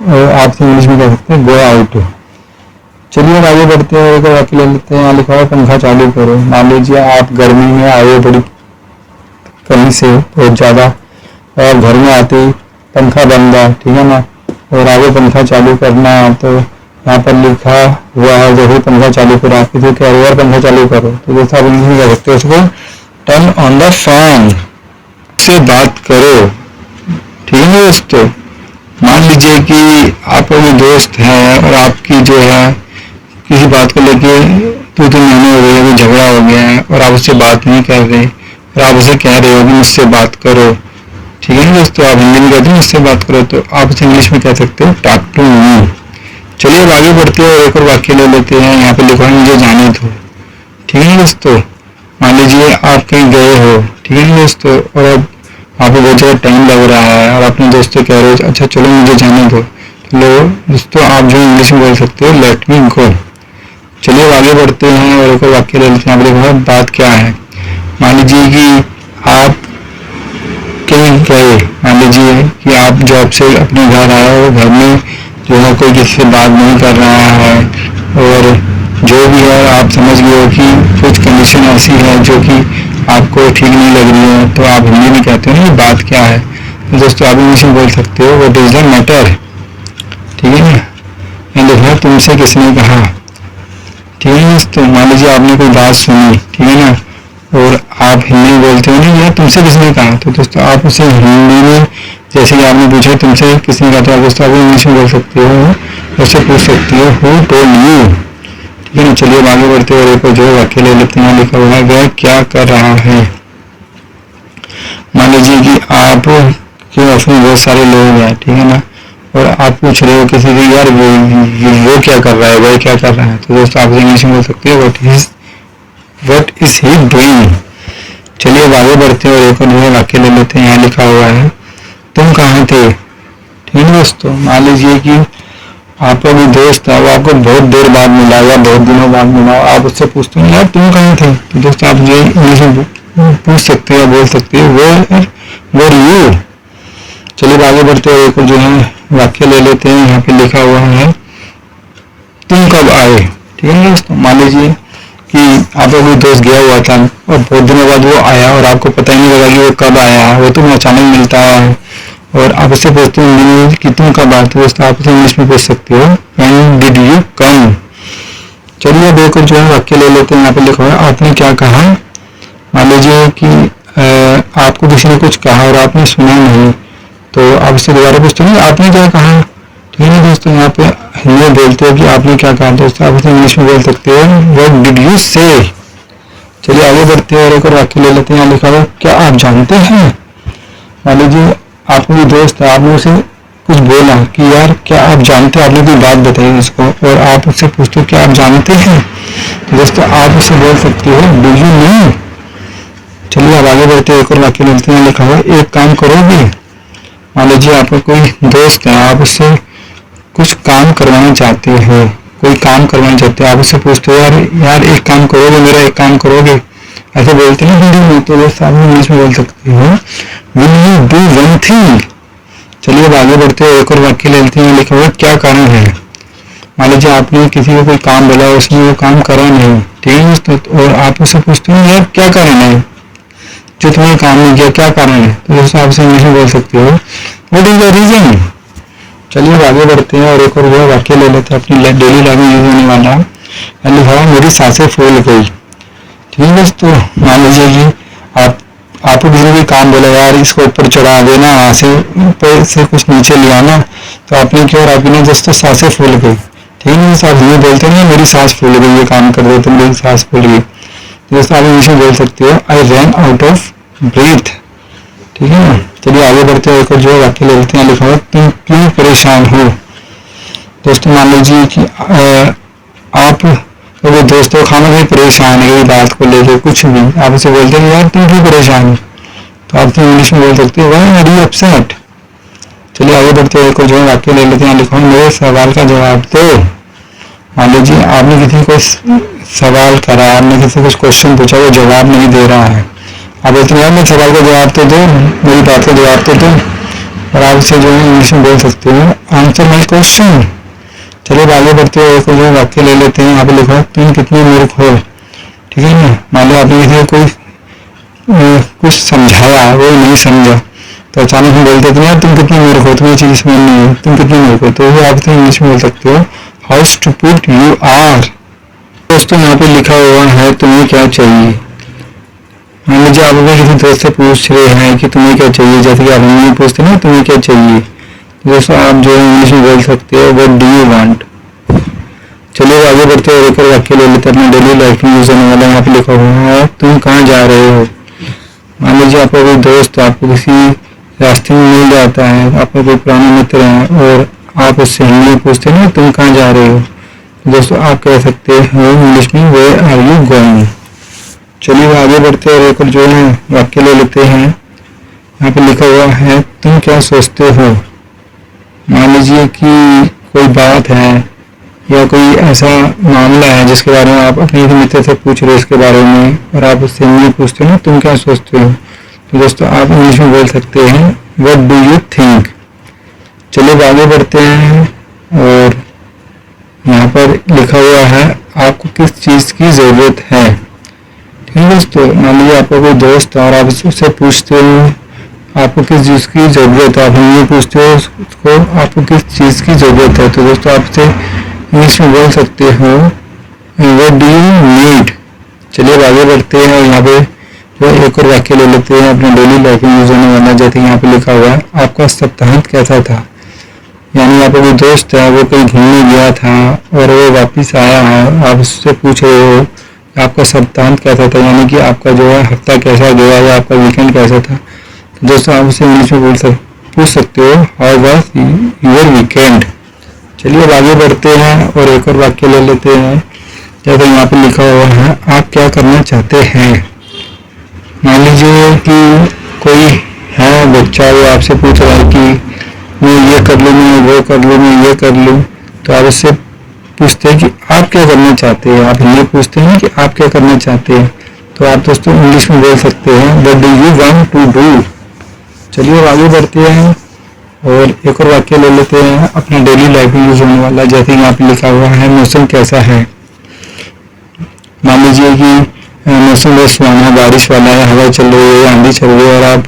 और आप इंग्लिश में कह सकते हैं गो आउट। चलिए अब आगे बढ़ते हैं, एक वाक्य ले लेते हैं। यहाँ लिखा है पंखा चालू करो। मान लीजिए आप गर्मी में आए बड़ी कहीं से बहुत ज़्यादा, और घर में आते ही पंखा बंद है, ठीक है ना, और आगे पंखा चालू करना है, तो यहाँ पर लिखा हुआ है जैसे पंखा चालू करो, आप किसी कह रहे हो पंखा चालू करो, तो दोस्तों आप इंग्लिश में कह सकते हो उसको टर्न ऑन द फैन, से बात करो। ठीक है दोस्तों, मान लीजिए कि आपका कोई दोस्त है और आपकी जो है किसी बात को लेके तू मैंने हो गई है, कोई झगड़ा हो गया है और आप उससे बात नहीं कर रहे और आप उसे कह रहे हो कि मुझसे बात करो, ठीक है ना दोस्तों। आप हिंदी में कहते हैं मुझसे बात करो, तो आप उसे इंग्लिश में कह सकते हो टॉक टू मी। चलिए अब आगे बढ़ते हैं और एक और वाक्य ले लेते हैं। यहाँ पे लिखा है मुझे जाने दो, ठीक है ना दोस्तों। मान लीजिए आप कहीं गए हो, ठीक है ना दोस्तों, और अब आपको बहुत ज़्यादा टाइम लग रहा है और अपने दोस्त से कह रहे हो अच्छा चलो मुझे जाने दो, तो लो दोस्तों आप जो इंग्लिश में बोल सकते हो लेट मी गो। चलिए आगे बढ़ते हैं और एक और वाक्य ले लेते हैं। आप देखो बात क्या है। मान लीजिए कि आप कहीं गए, मान लीजिए कि आप जॉब से अपने घर आए और घर में जो है कोई किसी से बात नहीं कर रहा है और जो भी है आप समझ गए हो कि कुछ कंडीशन ऐसी है जो कि आपको ठीक नहीं लग रही है, तो आप हिंदी में कहते हो ना ये बात क्या है, तो दोस्तों आप इंग्लिश में बोल सकते हो व्हाट इज द मैटर, ठीक है ना। मैं देखना तुमसे किसने कहा, ठीक है दोस्तों। मान लीजिए आपने कोई बात सुनी, ठीक है ना, और आप हिंदी में बोलते हो नहीं यार तुमसे किसने कहा, तो दोस्तों आप उसे हिंदी में जैसे कि आपने पूछा तुमसे किसने कहा, तो आप दोस्तों आप इंग्लिश में बोल सकते हो, उससे पूछ सकते हो हु टोल्ड यू, ठीक है ना। चलिए आगे बढ़ते हैं और एक जो वाक्य ले लेते हैं। लिखा हुआ है वह क्या कर रहा है। मान लीजिए कि आप के ऑफिस में बहुत सारे लोग हैं, ठीक है ना, और आप पूछ रहे हो किसी से यार वो क्या कर रहा है, वह क्या कर रहा है, तो दोस्तों आप इंग्लिश में बोल सकते हो व्हाट इज ही डूइंग। चलिए अब आगे बढ़ते हैं और एक और वाक्य ले लेते हैं। यहाँ लिखा हुआ है तुम कहाँ थे, ठीक है दोस्तों। मान लीजिए कि आपका कोई दोस्त है वो आपको बहुत देर बाद मिला या बहुत दिनों बाद मिला, आप उससे पूछते हो यार तुम कहाँ थे, तो दोस्तों आप ये इंग्लिश में पूछ सकते हो या बोल सकते हो वेयर यू। चलिए आगे बढ़ते हैं एक और जो है वाक्य ले लेते हैं। यहाँ पे लिखा हुआ है तुम कब आए, ठीक है दोस्तों। मान लीजिए कि आपका कोई दोस्त गया हुआ था और बहुत दिनों बाद वो आया और आपको पता ही नहीं लगा कि वो कब आया, वो तुम्हें अचानक मिलता है और आप इससे पूछते हो कि तुम कब आए, तो दोस्तों आप इसे इंग्लिश में पूछ सकते हो व्हेन डिड यू कम। चलिए अब एक और जो है वाक्य ले लेते हैं। यहाँ पे लिखा है आपने क्या कहा। मान लीजिए कि आपको किसी ने कुछ कहा और आपने सुना नहीं, तो आप इससे दोबारा पूछते हो आपने क्या कहा, ठीक है दोस्तों। यहाँ पे हिंदी में बोलते हो कि आपने क्या कहा, दोस्तों आप इसे इंग्लिश में बोल सकते हो व्हाट डिड यू से। चलिए आगे बढ़ते हैं और एक और वाक्य ले लेते हैं। यहाँ लिखा हुआ क्या आप जानते हैं। मान लीजिए आपका कोई दोस्त है, आपने उसे कुछ बोला कि यार क्या आप जानते हैं, आपने कोई बात बताई उसको और आप उससे पूछते हो क्या आप जानते हैं, तो दोस्तों आप उसे बोल सकते हो डू यू नो। चलिए अब आगे बढ़ते हैं एक और वाक्य लेते हैं। लिखा हुआ एक काम करोगे। मान लीजिए आपका कोई दोस्त है, आप उससे कुछ काम करवाना चाहते हो, कोई काम करवाना चाहते हो, आप उससे पूछते हो यार एक काम करोगे, मेरा एक काम करोगे, ऐसे बोलते हैं हिंदी में, तो दोस्तों आप इंग्लिश में बोल सकते हो will you do one thing. चलिए अब आगे बढ़ते हैं एक और वाक्य ले लेते हैं। लिखा हुआ क्या कारण है। मान लीजिए आपने किसी को कोई काम बोला, उसने वो काम करा नहीं, ठीक है दोस्तों, और आप उससे पूछते हो यार क्या कारण है जो तुमने काम नहीं किया, क्या कारण है, तो दोस्तों आप उसे इंग्लिश में बोल सकते हो व्हाट इज द रीजन। चलिए अब आगे बढ़ते हैं और एक और वो वाक्य ले लेते हैं अपनी डेली लाइफ में यूज होने वाला। लिखा हुआ मेरी सांसें फूल गई, ठीक है दोस्तों। मान लीजिए कि आपको किसी ने भी काम बोला यार इसको ऊपर चढ़ा देना, वहाँ से ऊपर से कुछ नीचे ले आना, तो आपने क्या और आपकी ना दोस्तों सांसें फूल गई, ठीक है दोस्तों। आप ये बोलते हैं मेरी सांस फूल गई, ये काम कर रहे तो मेरी सांस फूल गई, दोस्तों आप इंग्लिश में बोल सकते हो आई रैन आउट ऑफ ब्रीथ, ठीक है ना। चलिए आगे बढ़ते हैं एक और जो वाक्य ले लेते हैं। लिखा हुआ तुम क्यों परेशान हो। दोस्तों मान लीजिए कि आप वो दोस्तों खाना भी परेशान है ये बात को लेकर कुछ भी, आप उसे बोलते हैं यार तुम क्यों परेशान हो, तो आप इंग्लिश में बोल सकते हो व्हाई आर यू अपसेट। चलिए आगे बढ़ते हैं एक और जो वाक्य ले लेते हैं। लिखा हुआ मेरे सवाल का जवाब दो। मान लीजिए आपने किसी को सवाल करा, आपने किसी को क्वेश्चन पूछा, वो जवाब नहीं दे रहा है, आप बोलते हैं यार मेरे सवाल का जवाब तो दो, मेरी बात का जवाब तो दो, और आप उसे जो है इंग्लिश में बोल सकते हो आंसर माई क्वेश्चन। चलिए आगे बढ़ते हुए एक जो वाक्य ले लेते हैं। यहाँ पे लिखा है तुम कितने मूर्ख हो, ठीक है ना। मान लो आपने किसी को कोई कुछ समझाया वो नहीं समझा, तो अचानक हम बोल देते हैं यार तुम कितने मूर्ख हो, तुम्हें चीज़ समझ नहीं है, तुम कितने मूर्ख हो, तो वो आप इंग्लिश में बोल सकते हो हाउ स्टूपिड यू आर। दोस्तों यहाँ पे लिखा हुआ है तुम्हें क्या चाहिए। मान लीजिए आप अपने किसी दोस्त से पूछ रहे हैं कि तुम्हें क्या चाहिए, जैसे कि आप हिंदी में पूछते हैं ना तुम्हें क्या चाहिए, तो दोस्तों आप जो है इंग्लिश में बोल सकते हो व्हाट डू यू वांट। चलिए आगे बढ़ते हैं और एक और वाक्य ले लेते हैं अपने डेली लाइफ में यूज होने वाला। यहाँ पे लिखा हुआ है तुम कहाँ जा रहे हो। मान लीजिए आपका कोई दोस्त आपको किसी रास्ते में मिल जाता है, आपका कोई पुराना मित्र है और आप उससे हिंदी में पूछते हैं ना तुम कहाँ जा रहे हो, तो दोस्तों आप कह सकते हो इंग्लिश में वेयर आर यू गोइंग। चलिए आगे बढ़ते हैं और एक और जो है वाक्य ले लेते हैं। यहाँ पे लिखा हुआ है तुम क्या सोचते हो। मान लीजिए कि कोई बात है या कोई ऐसा मामला है जिसके बारे में आप अपने मित्र से पूछ रहे हो इसके बारे में और आप उससे इंग्लिश पूछते हो ना तुम क्या सोचते हो, तो दोस्तों आप इंग्लिश में बोल सकते हैं व्हाट डू यू थिंक। चलिए आगे बढ़ते हैं और यहाँ पर लिखा हुआ है आपको किस चीज़ की ज़रूरत है। ठीक है दोस्तों, मान लीजिए आपका कोई दोस्त और आप उससे पूछते हो आपको किस चीज़ की ज़रूरत है, आप हिंदी पूछते हो उसको आपको किस चीज़ की ज़रूरत है, तो दोस्तों आपसे इंग्लिश में बोल सकते हो व्हाट डू यू नीड। चलिए आगे बढ़ते हैं और यहाँ पे जो एक और वाक्य ले लेते हैं अपने डेली लाइफ में यूज होने वाला। जैसे यहाँ पे लिखा हुआ है आपका सप्ताहांत कैसा था। यानी आपका कोई दोस्त है वो कहीं घूमने गया था और वो वापस आया है, आप उससे पूछ रहे हो आपका सप्ताहांत कैसा था, यानी कि आपका जो है हफ्ता कैसा गया या आपका वीकेंड कैसा था। तो दोस्तों आप उसे इंग्लिश में पूछ सकते हो हाउ वाज योर वीकेंड। चलिए अब आगे बढ़ते हैं और एक और वाक्य ले लेते हैं। जैसे यहाँ पे लिखा हुआ है आप क्या करना चाहते हैं। मान लीजिए कि कोई है बच्चा वो आपसे पूछ रहा है कि मैं ये कर लूँ मैं वो कर लूँ मैं ये कर लूँ, तो आप उससे पूछते हैं कि आप क्या करना चाहते हैं। आप हिंदी पूछते हैं कि आप क्या करना चाहते हैं, तो आप दोस्तों इंग्लिश में बोल सकते हैं what do you want to do. चलिए अब आगे बढ़ते हैं और एक और वाक्य ले लेते हैं अपना डेली लाइफ में यूज होने वाला। जैसे यहाँ पे लिखा हुआ है मौसम कैसा है। मान लीजिए कि मौसम बहुत सुहाना बारिश वाला है, हवा चल रही है आंधी चल रही है और आप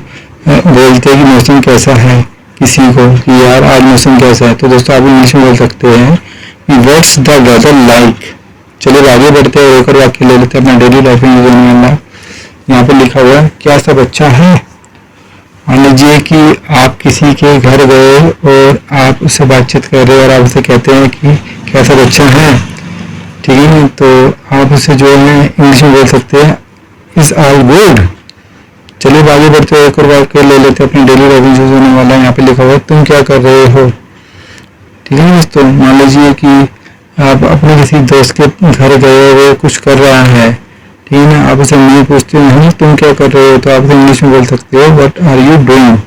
बोलते हैं कि मौसम कैसा है किसी को कि यार आज मौसम कैसा है, तो दोस्तों आप इंग्लिश में बोल सकते हैं व्हाट्स द वेदर लाइक। चलिए आगे बढ़ते हैं एक और वाक्य ले लेते हैं अपना डेली लाइफ में यूज होने वाला। यहाँ पे लिखा हुआ है क्या सब अच्छा है। मान लीजिए कि आप किसी के घर गए और आप उससे बातचीत कर रहे हो और आप उसे कहते हैं कि क्या सब अच्छा है, ठीक है, तो आप उसे जो है इंग्लिश में बोल सकते हैं इज ऑल गुड। चलिए आगे बढ़ते हैं एक और वाक्य ले लेते हैं अपनी डेली लाइफ में यूज होने वाला। यहाँ पे लिखा हुआ है तुम क्या कर रहे हो। ठीक है दोस्तों, मान लीजिए कि आप अपने किसी दोस्त के घर गए वो कुछ कर रहा है, ठीक है ना, आप उसे नहीं पूछते हैं तुम क्या कर रहे हो, तो आप इंग्लिश में बोल सकते हो व्हाट आर यू डूइंग।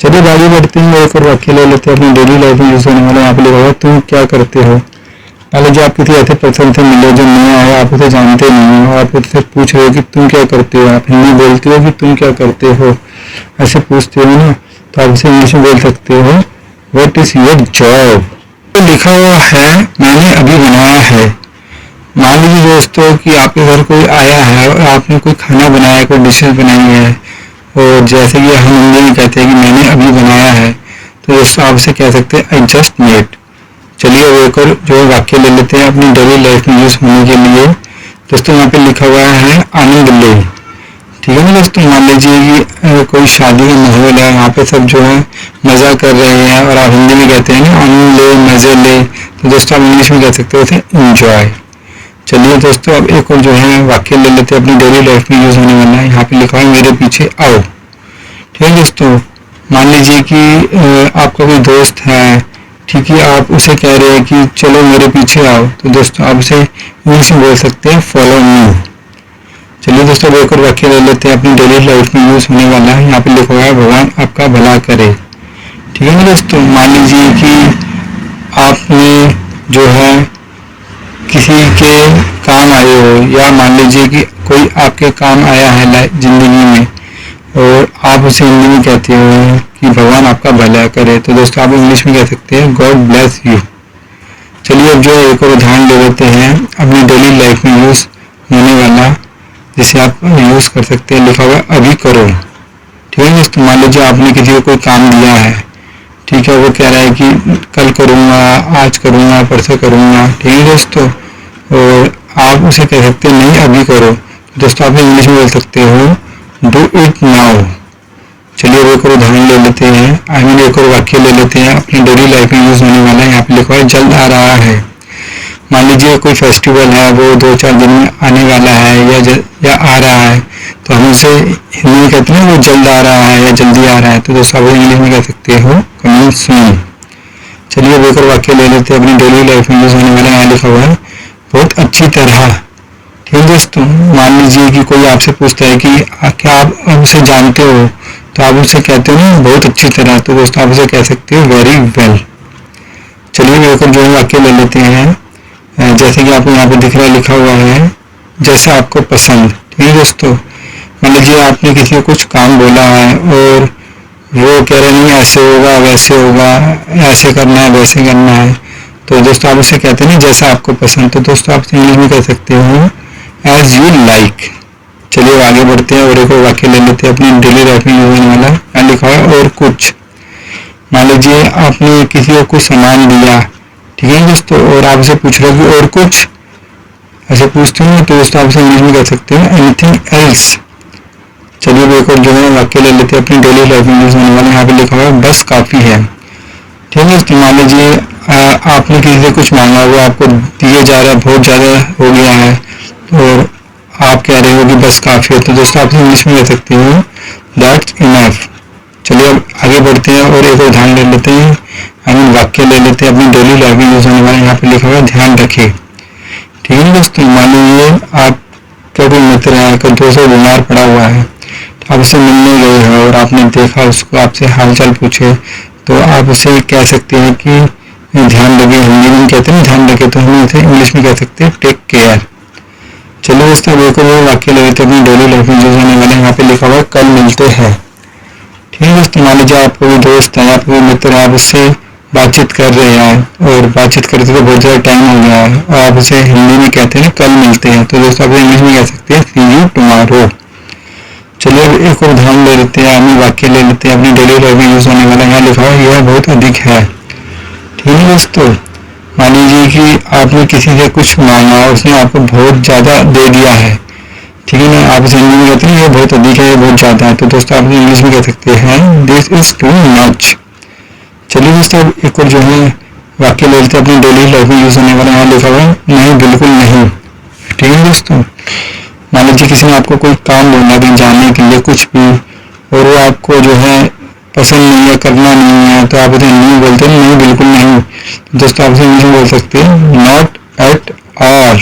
चलिए आगे बढ़ते हैं एक और वाक्य ले लेते हैं अपनी डेली लाइफ में यूज होने वाला। यहाँ पे लिखा हुआ तुम क्या करते हो। मान लीजिए आप किसी ऐसे पर्सन से मिले जो नया है, आप उसे जानते नहीं हो, आप उससे पूछ रहे हो कि तुम क्या करते हो, आप हिंदी बोलते हो कि तुम क्या करते हो, ऐसे पूछते हो ना, तो आप उसे इंग्लिश में बोल सकते हो व्हाट इज योर जॉब। तो लिखा हुआ है मैंने अभी बनाया है। मान लीजिए दोस्तों कि आपके घर कोई आया है और आपने कोई खाना बनाया, कोई डिशेज बनाई है और जैसे कि हम हिंदी में कहते हैं कि मैंने अभी बनाया है, तो दोस्तों आप उसे कह सकते हैं आई जस्ट मेड। चलिए वो एक और जो वाक्य ले लेते हैं अपनी डेली लाइफ में यूज होने के लिए। दोस्तों यहाँ पे लिखा हुआ है आनंद ले। ठीक है ना दोस्तों, मान लीजिए कि कोई शादी का माहौल है, यहाँ पे सब जो है मज़ा कर रहे हैं और आप हिंदी में कहते हैं ना आनंद ले मज़े ले, तो दोस्तों आप इंग्लिश में कह सकते हो इंजॉय। चलिए दोस्तों अब एक और जो है वाक्य ले लेते हैं अपनी डेली लाइफ में यूज होने वाला है। यहाँ पे लिखा है मेरे पीछे आओ। ठीक है दोस्तों, मान लीजिए कि आपका कोई दोस्त है, ठीक है, आप उसे कह रहे हैं कि चलो मेरे पीछे आओ, तो दोस्तों आप उसे इंग्लिश में बोल सकते हैं फॉलो मी। चलिए दोस्तों एक और वाक्य ले लेते हैं अपनी डेली लाइफ में यूज होने वाला है। यहाँ पे लिखा हुआ है भगवान आपका भला करे। ठीक है ना दोस्तों, मान लीजिए कि आपने जो है किसी के काम आए हो या मान लीजिए कि कोई आपके काम आया है जिंदगी में और आप उसे हिंदी में कहते हो कि भगवान आपका भला करे, तो दोस्तों आप इंग्लिश में कह सकते हैं गॉड ब्लेस यू। चलिए अब जो एक और उदाहरण ले लेते हैं अपनी डेली लाइफ में यूज होने वाला, जिसे आप यूज कर सकते हैं। लिखा हुआ अभी करो। ठीक है दोस्तों, मान लीजिए आपने किसी को कोई काम दिया है, ठीक है, वो कह रहा है कि कल करूँगा, आज करूँगा, परसों करूँगा, ठीक है दोस्तों, और आप उसे कह सकते हैं नहीं अभी करो, दोस्तों आप इंग्लिश में बोल सकते हो डू इट नाउ। चलिए एक और उदाहरण ले लेते हैं, एक और वाक्य वाक्य ले लेते हैं अपनी डेली लाइफ में यूज होने वाला है। यहाँ पे लिखा है जल्द आ रहा है। मान लीजिए कोई फेस्टिवल है, वो 2-4 दिन में आने वाला है या आ रहा है, तो हम उसे हिंदी में कहते हैं वो जल्द आ रहा है या जल्दी आ रहा है। तो दोस्तों आप इंग्लिश में कह सकते हो कमिंग सून। चलिए अब एक और वाक्य ले लेते हैं अपनी डेली लाइफ में यूज होने वाला। यहाँ लिखा हुआ है बहुत अच्छी तरह। ठीक है दोस्तों, मान लीजिए कि कोई आपसे पूछता है कि क्या आप उसे जानते हो, तो आप उसे कहते हो ना बहुत अच्छी तरह, तो दोस्तों आप उसे कह सकते हो वेरी वेल। चलिए एक और जो है वाक्य ले लेते हैं। जैसे कि आपको यहाँ पे दिख रहा है, लिखा हुआ है जैसा आपको पसंद। ठीक है दोस्तों, मान लीजिए आपने किसी को कुछ काम बोला है और वो कह रहे नहीं ऐसे होगा वैसे होगा, ऐसे करना है वैसे करना है, तो दोस्तों आप उसे कहते हैं ना जैसा आपको पसंद। तो दोस्तों आप इंग्लिश में कह सकते हो एज यू लाइक। चलिए आगे बढ़ते हैं और एक और वाक्य ले लेते हैं अपनी डेली लाइफ में यूज होने वाला। यहाँ लिखा है और कुछ। मान लीजिए आपने किसी को कुछ सामान दिया, ठीक है दोस्तों, और आप उसे पूछ रहे हो कि और कुछ, ऐसे पूछते हो तो दोस्तों आप उसे इंग्लिश में कह सकते हैं एनीथिंग एल्स। चलिए अब एक और जो है वाक्य ले लेते हैं अपनी डेली लाइफ में यूज होने वाले। यहाँ पे लिखा हुआ है बस काफ़ी है। ठीक है दोस्तों, मान लीजिए आपने किसी से कुछ मांगा, वो आपको दिए जा रहा है, बहुत ज़्यादा हो गया है, और आप कह रहे हो कि बस काफ़ी है, तो दोस्तों आप इंग्लिश में कह सकते हो दैट्स इनफ। चलिए अब आगे बढ़ते हैं और एक उदाहरण ले लेते हैं, वाक्य ले लेते हैं अपनी डेली लाइफ में यूज होने वाले। यहाँ पे लिखा हुआ है ध्यान रखें। ठीक है दोस्तों, मान लीजिए आपका कोई मित्र है, कोई दोस्त बीमार पड़ा हुआ है, तो आप उससे मिलने गए हो और आपने देखा उसको, आपसे हालचाल पूछे, तो आप उसे कह सकते हैं कि ध्यान रखें। हिंदी में कहते हैं ध्यान रखें, तो हम इसे इंग्लिश में कह सकते हैं टेक केयर। चलिए दोस्तों अब एक और वाक्य ले लेते हैं अपनी डेली लाइफ में यूज होने वाले। यहाँ पे लिखा हुआ है कल मिलते हैं। ठीक है दोस्तों, मान लीजिए आपको कोई दोस्त है, आपको कोई मित्र है, आप उससे बातचीत कर रहे हैं और बातचीत करते तो बहुत ज़्यादा टाइम हो गया है, और आप उसे हिंदी में कहते हैं कल मिलते हैं, तो दोस्तों आप इंग्लिश में कह सकते हैं सी यू टुमारो। चलिए अब एक और उदाहरण ले लेते हैं, हम वाक्य ले लेते हैं अपनी डेली लाइफ में यूज होने वाला। यहाँ लिखा हुआ है यह बहुत अधिक है। ठीक है दोस्तों, मान लीजिए कि आपने किसी से कुछ मांगा, उसने आपको बहुत ज़्यादा दे दिया है, ठीक है ना, आप इसे हिंदी में कहते हैं ये बहुत अधिक है, ये बहुत ज़्यादा है, तो दोस्तों आप इंग्लिश में कह सकते हैं दिस इज टू मच। चलिए दोस्तों अब एक और जो है वाक्य ले लेते हैं अपनी डेली लाइफ में यूज होने वाला। यहाँ लिखा हुआ है नहीं बिल्कुल नहीं। ठीक है दोस्तों, मान लीजिए किसी ने आपको कोई काम बोला कहीं जाने के लिए कुछ भी, और वो आपको जो है पसंद नहीं है, करना नहीं है, तो आप उसे नहीं बोलते नहीं बिल्कुल नहीं, तो दोस्तों आप उसे इंग्लिश में बोल सकते हैं नॉट एट ऑल।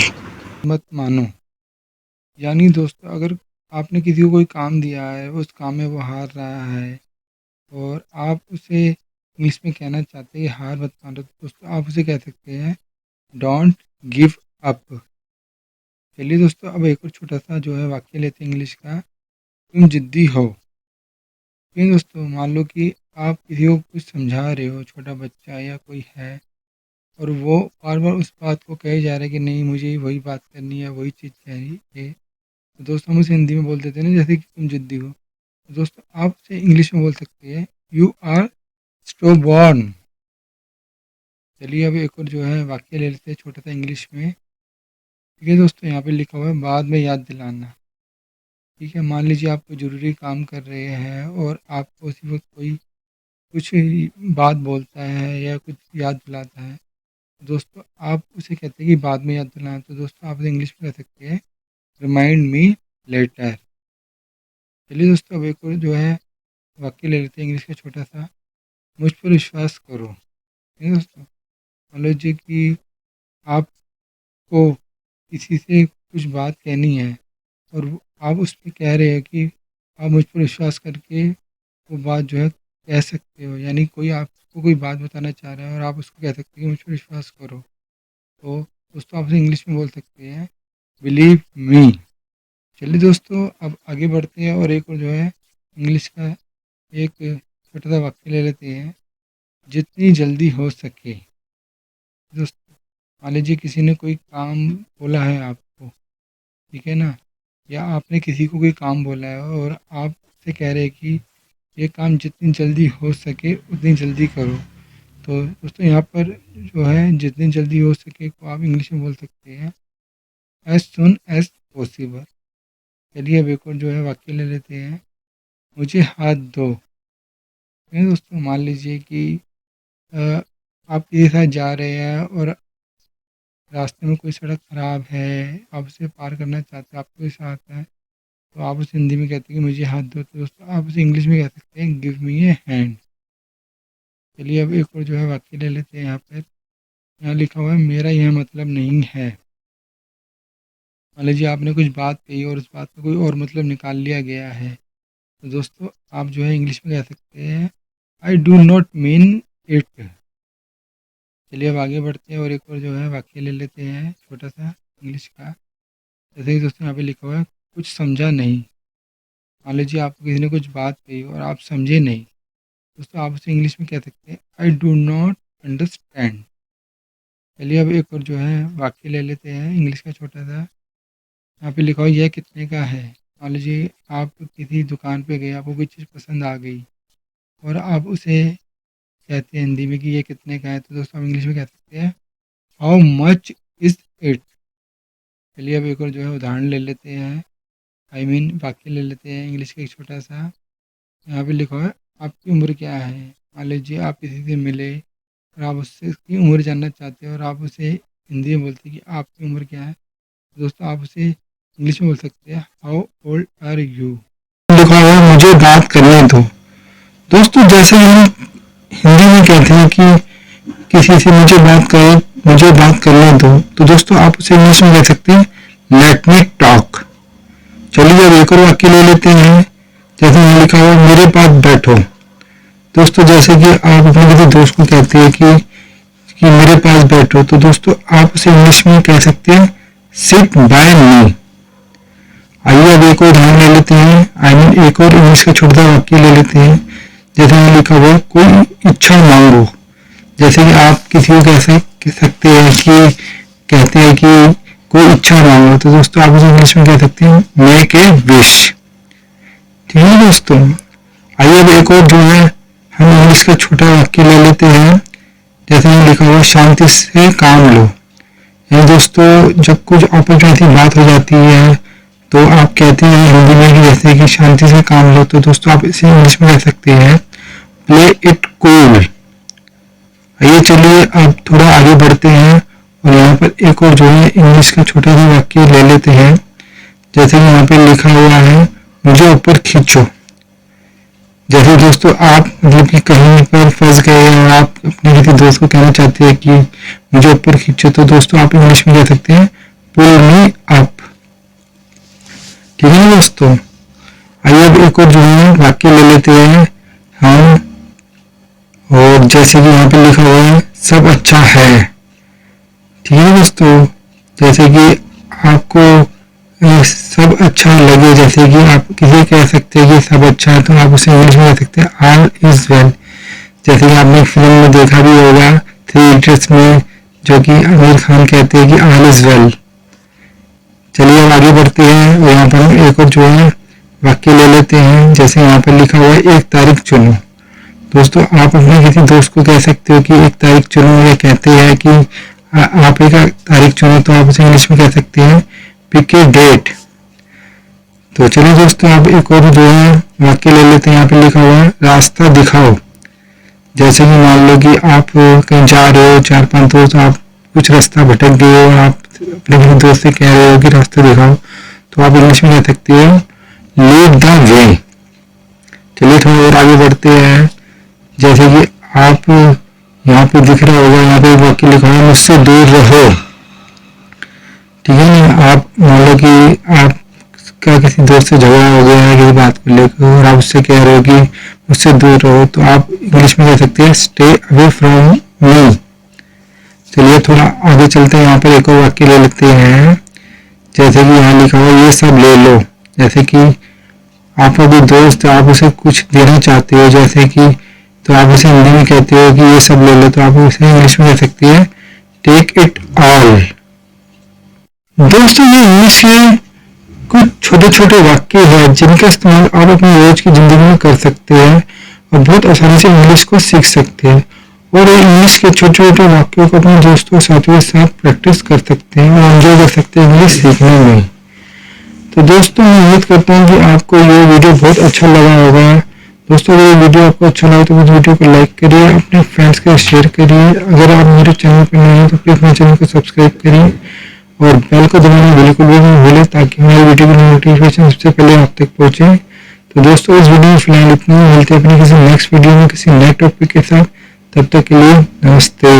मत मानो। यानी दोस्तों अगर आपने किसी को कोई काम दिया है, उस काम में वो हार रहा है और आप उसे इंग्लिश में कहना चाहते हैं कि हार मत मानो, तो दोस्तों आप उसे कह सकते हैं डोंट गिव अप। चलिए दोस्तों अब एक और छोटा सा जो है वाक्य लेते हैं इंग्लिश का, तुम जिद्दी हो। ठीक है दोस्तों, मान लो कि आप किसी को कुछ समझा रहे हो, छोटा बच्चा या कोई है, और वो बार बार उस बात को कहे जा रहा है कि नहीं मुझे वही बात करनी है, वही चीज़ चाहिए है, तो दोस्तों हम उसे हिंदी में बोल देते हैं ना, जैसे कि तुम जिद्दी हो, तो दोस्तों आप उसे इंग्लिश में बोल सकते हैं यू आर स्टोबॉर्न। चलिए अब एक और जो है वाक्य ले लेते हैं छोटा सा इंग्लिश में। ठीक है दोस्तों, यहाँ पे लिखा हुआ है बाद में याद दिलाना। ठीक है, मान लीजिए आप कोई ज़रूरी काम कर रहे हैं और आपको उसी वक्त कोई कुछ बात बोलता है या कुछ याद दिलाता है, तो दोस्तों आप उसे कहते हैं कि बाद में याद दिलाना, तो दोस्तों आप उसे इंग्लिश में कह सकते हैं रिमाइंड मी लेटर। चलिए दोस्तों अब एक और जो है वाक्य ले लेते हैं इंग्लिश का छोटा सा, मुझ पर विश्वास करो। ठीक है दोस्तों, मान लीजिए कि आपको किसी से कुछ बात कहनी है और आप उस पर कह रहे हैं कि आप मुझ पर विश्वास करके वो बात जो है कह सकते हो, यानी कोई आपको कोई बात बताना चाह रहा है और आप उसको कह सकते हैं कि मुझ पर विश्वास करो, तो दोस्तों आप उसे इंग्लिश में बोल सकते हैं बिलीव मी। चलिए दोस्तों अब आगे बढ़ते हैं और एक और जो है इंग्लिश का एक छोटा सा वाक्य ले लेते हैं, जितनी जल्दी हो सके। दोस्तों मान लीजिए किसी ने कोई काम बोला है आपको, ठीक है ना, या आपने किसी को कोई काम बोला है और आप उससे कह रहे हैं कि ये काम जितनी जल्दी हो सके उतनी जल्दी करो, तो दोस्तों यहाँ पर जो है जितनी जल्दी हो सके को आप इंग्लिश में बोल सकते हैं एज सुन एज पॉसिबल। चलिए अब एक और जो है वाक्य ले लेते हैं, मुझे हाथ दो। ठीक है दोस्तों, मान लीजिए कि आप किसी के साथ जा रहे हैं और रास्ते में कोई सड़क ख़राब है, आप उसे पार करना चाहते हैं, आपको ऐसा आता है, तो आप उसे हिंदी में कहते हैं कि मुझे हाथ दो। तो दोस्तों आप उसे इंग्लिश में कह सकते हैं गिव मी ए हैंड। चलिए अब एक और जो है वाक्य ले लेते हैं यहाँ पर। यहाँ लिखा हुआ है मेरा यह मतलब नहीं है। मान लीजिए आपने कुछ बात कही और उस बात का कोई और मतलब निकाल लिया गया है, तो दोस्तों आप जो है इंग्लिश में कह सकते हैं I do not mean it. चलिए अब आगे बढ़ते हैं और एक और जो है वाक्य ले लेते हैं छोटा सा इंग्लिश का। जैसे कि दोस्तों यहाँ पे लिखा हुआ है कुछ समझा नहीं। मान लीजिए आपको किसी ने कुछ बात कही और आप समझे नहीं, दोस्तों आप उसे इंग्लिश में कह सकते हैं आई डू नॉट अंडरस्टैंड। चलिए अब एक और जो है वाक्य ले लेते हैं इंग्लिश का छोटा सा। यहाँ पे लिखा हुआ यह कितने का है। मान लीजिए आप किसी दुकान पे गए, आपको कोई चीज़ पसंद आ गई और आप उसे कहते हैं हिंदी में कि ये कितने का है, तो दोस्तों हम इंग्लिश में कह सकते हैं हाउ मच इज़ इट। चलिए अब एक और जो है उदाहरण ले लेते हैं, वाक्य ले लेते हैं इंग्लिश का एक छोटा सा। यहाँ पे लिखा है आपकी उम्र क्या है। मान लीजिए आप किसी से मिले और आप उससे उसकी उम्र जानना चाहते हैं और आप उसे हिंदी में बोलते हैं कि आपकी उम्र क्या है, तो दोस्तों आप उसे इंग्लिश में बोल सकते हैं हाउ ओल्ड आर यू। लिखा हुआ है मुझे बात करने दो। दोस्तों जैसे हम हिंदी में कहते हैं कि किसी से मुझे बात करने दो, तो दोस्तों आप उसे इंग्लिश में कह सकते हैं लेट मी टॉक। चलिए अब एक और वाक्य ले लेते हैं। जैसे यहाँ लिखा हुआ मेरे पास बैठो। दोस्तों जैसे कि आप अपने किसी दोस्त को कहते हैं कि मेरे पास बैठो, तो दोस्तों आप उसे इंग्लिश में कह सकते हैं सिट बाय मी। आइए अब एक और उदाहरण ले लेते हैं, एक और इंग्लिश का छोटा वाक्य ले लेते हैं। जैसे यहाँ लिखा हुआ कोई इच्छा मांगो। जैसे कि आप किसी को कह सकते हैं कि कहते हैं कि कोई इच्छा मांगो, तो दोस्तों आप उसे इंग्लिश में कह सकते हैं मेक ए विश। ठीक है दोस्तों, आइए अब एक और जो है हम इंग्लिश का छोटा वाक्य ले लेते हैं। जैसे यहाँ लिखा हुआ शांति से काम लो। यानी दोस्तों जब कुछ अपॉर्चुनिटी बात हो जाती है तो आप कहते हैं हिंदी में कि जैसे कि शांति से काम लो, तो दोस्तों आप इसे इंग्लिश में कह सकते हैं प्ले इट कूल। आइए चलिए अब थोड़ा आगे बढ़ते हैं और यहाँ पर एक और जो है इंग्लिश का छोटा सा वाक्य ले लेते हैं। जैसे कि यहाँ पे लिखा हुआ है मुझे ऊपर खींचो। जैसे दोस्तों आप मतलब कि कहीं पर फंस गए और आप अपने किसी दोस्त को कहना चाहते हैं कि मुझे ऊपर खींचो, तो दोस्तों आप इंग्लिश में कह सकते हैं पुल मी अप। ठीक है दोस्तों, आइए अब एक और जो है वाक्य ले लेते हैं हम। और जैसे कि यहाँ पे लिखा हुआ है सब अच्छा है। ठीक है दोस्तों, जैसे कि आपको सब अच्छा लगे, जैसे कि आप किसी कह सकते हैं कि सब अच्छा है, तो आप उसे इंग्लिश में कह सकते हैं ऑल इज वेल। जैसे कि आपने फिल्म में देखा भी होगा थ्री इडियट्स में, जो कि आमिर खान कहते हैं कि ऑल इज वेल। चलिए अब आगे बढ़ते हैं और यहाँ पर हम एक और जो है वाक्य ले लेते हैं। जैसे यहाँ पर लिखा हुआ है एक तारीख चुनो। दोस्तों आप अपने किसी दोस्त को कह सकते हो कि एक तारीख चुनो, या कहते हैं कि आप एक तारीख चुनो, तो आप उसे इंग्लिश में कह सकते हैं पिक ए डेट। तो चलिए दोस्तों आप एक और जो है वाक्य ले लेते हैं। यहाँ पे लिखा हुआ है रास्ता दिखाओ। जैसे कि मान लो कि आप कहीं जा रहे हो 4-5 दोस्त, आप कुछ रास्ता भटक गए हो और आप अपने किसी दोस्त से कह रहे हो कि रास्ता दिखाओ, तो आप इंग्लिश में कह सकते हो लीड द वे। चलिए थोड़ा और आगे बढ़ते हैं। जैसे कि आप यहाँ पे दिख रहा होगा, यहाँ पे एक वाक्य लिखा है मुझसे दूर रहो। ठीक है ना, आप मान लो कि आपका किसी दोस्त से झगड़ा हो गया है किसी बात को लेकर और आप उससे कह रहे हो कि मुझसे दूर रहो, तो आप इंग्लिश में कह सकते हैं स्टे अवे फ्रॉम मी। चलिए थोड़ा आगे चलते हैं, यहाँ पर एक और वाक्य ले लेते हैं। जैसे कि यहाँ लिखा हुआ ये सब ले लो। जैसे कि आपका कोई दोस्त, आप उसे कुछ देना चाहते हो, जैसे कि तो आप उसे हिंदी में कहते हो कि ये सब ले लो, तो आप उसे इंग्लिश में कह सकते हैं टेक इट ऑल। दोस्तों ये इंग्लिश में कुछ छोटे छोटे वाक्य हैं जिनका इस्तेमाल आप अपनी रोज की जिंदगी में कर सकते हैं और बहुत आसानी से इंग्लिश को सीख सकते हैं। और ये इंग्लिश के छोटे छोटे वाक्यों को अपने दोस्तों और साथियों के साथ प्रैक्टिस कर सकते हैं और एंजॉय कर सकते हैं इंग्लिश सीखने में। तो दोस्तों मैं उम्मीद करता हूँ कि आपको ये वीडियो बहुत अच्छा लगा होगा। दोस्तों अगर ये वीडियो आपको अच्छा लगे तो इस वीडियो को लाइक करिए, अपने फ्रेंड्स के साथ शेयर करिए। अगर आप मेरे चैनल पर नए हैं तो प्लीज़ मेरे चैनल को सब्सक्राइब करिए और बेल को दबाना बिल्कुल भी नहीं भूलें ताकि मेरी वीडियो की नोटिफिकेशन सबसे पहले आप तक पहुंचे। तो दोस्तों इस वीडियो में फिलहाल इतना ही, मिलते हैं अपनी किसी नेक्स्ट वीडियो में किसी नए टॉपिक के साथ। तब तक के लिए नमस्ते।